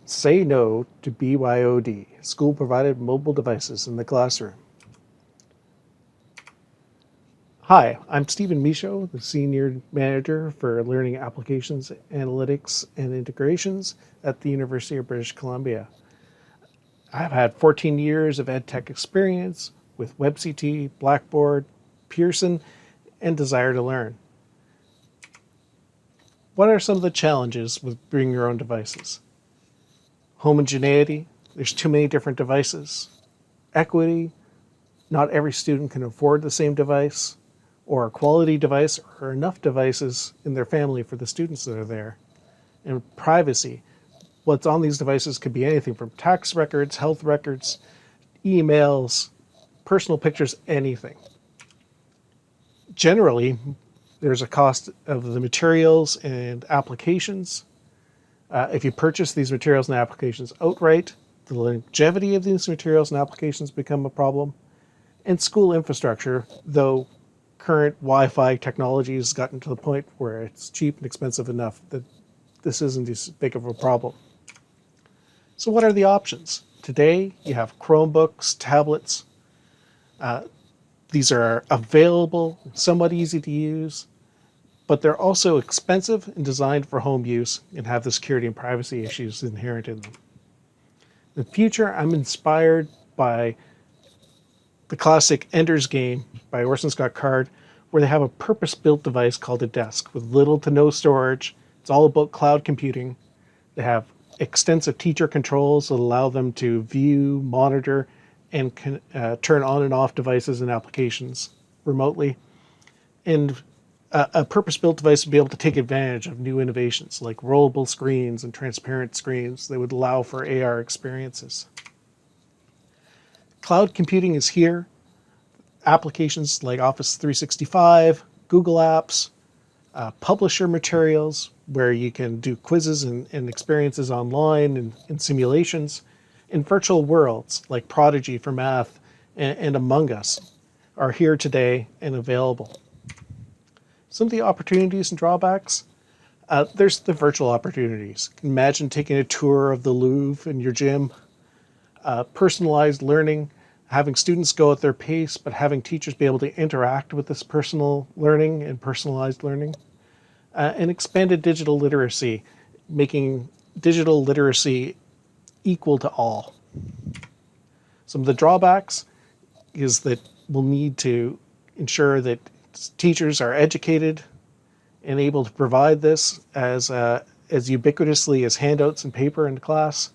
Say no to BYOD, school-provided mobile devices in the classroom. Hi, I'm Stephen Michaud, the Senior Manager for Learning Applications, Analytics, and Integrations at the University of British Columbia. I've had 14 years of EdTech experience with WebCT, Blackboard, Pearson, and Desire to Learn. What are some of the challenges with bringing your own devices? Homogeneity, there's too many different devices. Equity, not every student can afford the same device, or a quality device, or enough devices in their family for the students that are there. And privacy, what's on these devices could be anything from tax records, health records, emails, personal pictures, anything. Generally, there's a cost of the materials and applications. If you purchase these materials and applications outright, the longevity of these materials and applications become a problem. And school infrastructure, though current Wi-Fi technology has gotten to the point where it's cheap and expensive enough that this isn't as big of a problem. So what are the options? Today, you have Chromebooks, tablets. These are available, somewhat easy to use, but they're also expensive and designed for home use and have the security and privacy issues inherent in them. In the future, I'm inspired by the classic Ender's Game by Orson Scott Card, where they have a purpose-built device called a desk with little to no storage. It's all about cloud computing. They have extensive teacher controls that allow them to view, monitor, and turn on and off devices and applications remotely. And a purpose-built device would be able to take advantage of new innovations like rollable screens and transparent screens that would allow for AR experiences. Cloud computing is here. Applications like Office 365, Google Apps, publisher materials where you can do quizzes and experiences online and simulations, and virtual worlds like Prodigy for math and Among Us are here today and available. Some of the opportunities and drawbacks, there's the virtual opportunities. Imagine taking a tour of the Louvre in your gym, personalized learning, having students go at their pace, but having teachers be able to interact with this personal learning and personalized learning, and expanded digital literacy, making digital literacy equal to all. Some of the drawbacks is that we'll need to ensure that teachers are educated and able to provide this as ubiquitously as handouts and paper in class.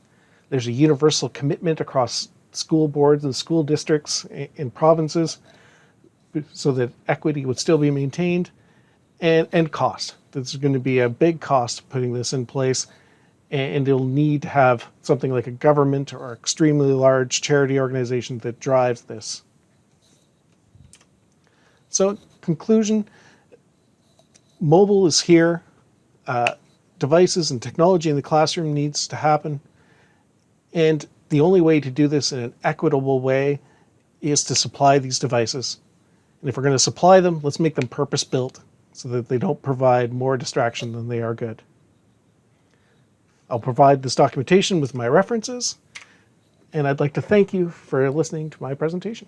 There's a universal commitment across school boards and school districts in provinces so that equity would still be maintained, and cost. There's going to be a big cost putting this in place, and they'll need to have something like a government or extremely large charity organization that drives this. So, conclusion, mobile is here. Devices and technology in the classroom needs to happen. And the only way to do this in an equitable way is to supply these devices. And if we're going to supply them, let's make them purpose-built so that they don't provide more distraction than they are good. I'll provide this documentation with my references, and I'd like to thank you for listening to my presentation.